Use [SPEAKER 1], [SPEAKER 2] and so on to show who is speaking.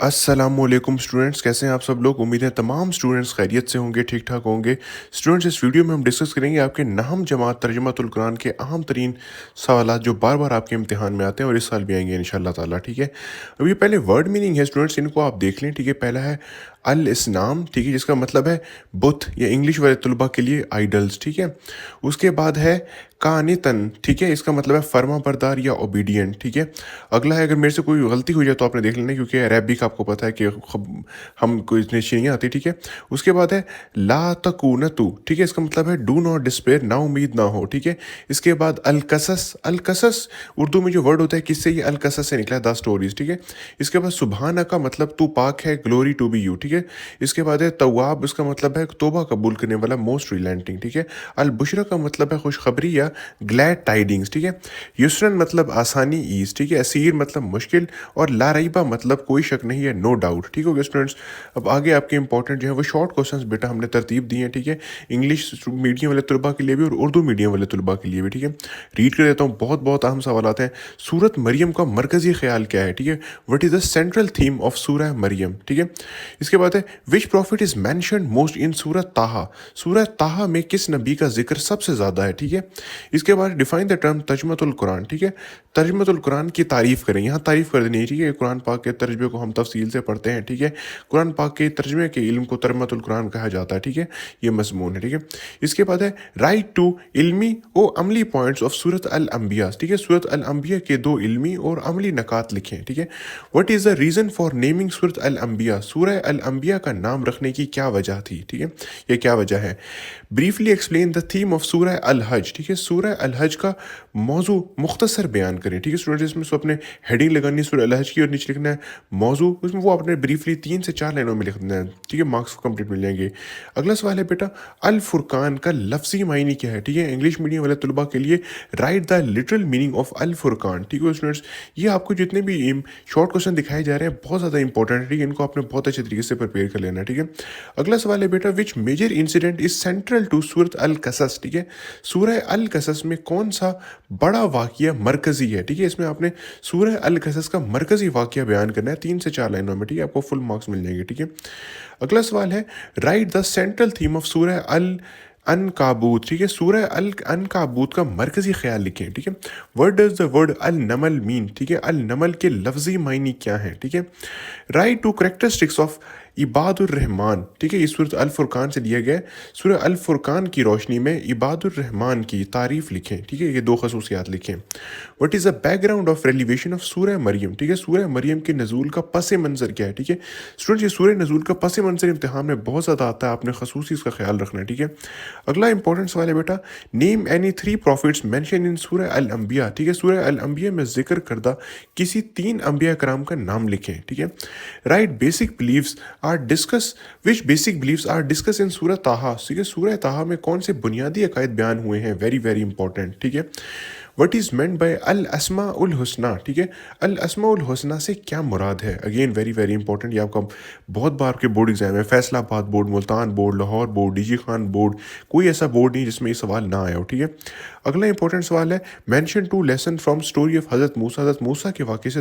[SPEAKER 1] अस्सलामुअलैकुम स्टूडेंट्स, कैसे हैं आप सब लोग। उम्मीद है तमाम स्टूडेंट्स खैरियत से होंगे, ठीक ठाक होंगे। स्टूडेंट्स, इस वीडियो में हम डिस्कस करेंगे आपके नहम जमात तर्जुमातुल कुरान के अहम तरीन सवालात जो बार बार आपके इम्तिहान में आते हैं और इस साल भी आएंगे इंशाल्लाह ताला। ठीक है, अब ये पहले वर्ड मीनिंग है स्टूडेंट्स, इनको आप देख लें। ठीक है, पहला है अल इस्लाम, ठीक है, जिसका मतलब है बुत या इंग्लिश वाले तलबा के लिए आइडल्स। ठीक है, उसके बाद है कानितन, ठीक है, इसका मतलब है फर्मा बरदार या ओबीडियंट। ठीक है, अगला है, अगर मेरे से कोई गलती हुई जाए तो आपने देख लेना, क्योंकि अरबिक आपको पता है कि हम कोई इतनी अच्छी नहीं आती। ठीक है, उसके बाद है ला तकूनतु, ठीक है, इसका मतलब है डू नॉट डिस्पेयर, ना उम्मीद ना हो। ठीक है, इसके बाद अल कसस, अल कसस उर्दू में जो वर्ड होता है किससे, ये अल कसस से निकला है, द स्टोरीज। ठीक है, इसके बाद सुबहाना का मतलब तू पाक है, ग्लोरी टू बी यू। ठीक है, इसके बाद है तवाब, इसका मतलब है तोबा कबूल करने वाला, मोस्ट रिलेंटिंग। ठीक है, अल बुशरा का मतलब है खुशखबरी या ग्लैड टाइडिंग्स। ठीक है, युसरन मतलब आसानी, ईज। ठीक है, असीर मतलब मुश्किल, और लारइबा मतलब कोई शक नहीं है, नो डाउट। ठीक हो गया स्टूडेंट्स। अब आगे आपके इंपॉर्टेंट जो है वो शॉर्ट क्वेश्चंस बेटा हमने तरतीब दिए हैं। ठीक है, इंग्लिश मीडियम वाले तलबा के लिए भी और उर्दू मीडियम वाले तलबा के लिए भी। ठीक है, रीड कर देता हूँ, बहुत बहुत अहम सवाल आते हैं। सूरत मरियम का मरकजी ख्याल क्या है। ठीक है, what is the central theme of Surah Maryam. ठीक है, इसके बाद है which prophet is mentioned most in Surat Taha, Surah ताहा में किस नबी का जिक्र सबसे ज़्यादा है। ठीक है, इसके बाद डिफाइन द टर्म तर्जुमतुल कुरान। ठीक है, तर्जुमतुल कुरान की तारीफ़ करें, यहाँ तारीफ़ कर देनी है। ठीक है, कुरान पाक के तर्जमे को हम तफसील से पढ़ते हैं। ठीक है, कुरान पाक के तर्जमे के इल्म को तर्जुमतुल कुरान कहा जाता है। ठीक है, ये मजमून है। ठीक है, इसके बाद है राइट टू इल्मी और अमली पॉइंट्स ऑफ सूरत अल अंबिया। ठीक है, सूरत अल अंबिया के दो इल्मी और अमली नकात लिखें। ठीक है, what is the reason for naming Surat Al Anbiya, Surah अल अंबिया का नाम रखने की क्या वजह थी। ठीक है, ये क्या वजह है। Briefly explain the theme of सूरह अल हज। ठीक है, सूरह अल हज का मौजू मुख्तसर बयान करें। ठीक है स्टूडेंट्स, इसमें सो अपने हेडिंग लगानी है सूरह अल हज की और नीचे लिखना है मौजू, उसमें वो अपने ब्रीफली 3 से 4 लाइनों में लिखना है। ठीक है, मार्क्स कंप्लीट मिल जाएंगे। अगला सवाल है बेटा, अल फुरकान का लफ्जी मायने क्या है। ठीक है, इंग्लिश मीडियम वाले तलबा के लिए write the literal meaning of Al Furqan. ठीक है स्टूडेंट्स, ये आपको जितने भी शॉर्ट क्वेश्चन दिखाए जा रहे हैं बहुत ज़्यादा इंपॉर्टेंट है। ठीक है, इनको आपने बहुत अच्छे तरीके से प्रिपेयर कर लेना है। ठीक है, अगला सवाल है बेटा, which major incident is central to Surat Al Qasas. ठीक है, सूरह अल कसस में कौन सा बड़ा वाक़या मरकजी है। ठीक है, इसमें आपने सूरह अल कसस का मरकजी वाक़या बयान करना है 3 से 4 लाइनों में। ठीक है, आपको फुल मार्क्स मिल जाएंगे। ठीक है, अगला सवाल है right the central theme of सूरह अल अनकाबूत। ठीक है, सूरह अल अनकाबूत का मरकजी ख्याल लिखें। ठीक है, what does the word Al Naml mean. ठीक है, अल नमल के लफ्जी मायने क्या है। ठीक है, write two characteristics of Ibadur Rahman. ठीक है, ये सूरत अल फुरकान से दिया गया है। सूरह अल फुरकान की रोशनी में इबादुर रहमान की तारीफ लिखें। ठीक है, ये 2 खसूसियात लिखें। What is the background of revelation of Surah Maryam. ठीक है, सूरह मरियम के नज़ूल का पस मंज़र क्या है। ठीक है स्टूडेंट्स, ये सूरह नज़ूल का पस मंज़र इम्तिहान में बहुत ज़्यादा आता है, आपने खसूसी इसका ख्याल रखना है। ठीक है, अगला इंपॉर्टेंट सवाल है बेटा, name any 3 profits mention in सूरह अल अंबिया। ठीक है, सूरह अल अंबिया में जिक्र करदा किसी 3 अंबिया कराम का नाम लिखें। ठीक है, right basic believes are discuss, which basic believes are discuss in Surah Taha. ठीक है, सूरह ताहा में कौन से बुनियादी अकायद बयान हुए हैं, वेरी वेरी इंपॉर्टेंट। ठीक है, वट इज़ मेंट बाय अल अस्मा उल हुस्ना। ठीक है, अल अस्मा उल हुस्ना से क्या मुराद है, अगेन वेरी वेरी इंपॉर्टेंट। ये आपका बहुत बार आपके बोर्ड एग्जाम है, Faisalabad board, Multan board, Lahore board, DG Khan board, कोई ऐसा बोर्ड नहीं जिसमें ये सवाल ना आया हो। ठीक है, अगला इंपॉर्टेंट सवाल है, mention 2 lesson from story of हज़रत मूसा। हज़रत मूसा के वाक़े से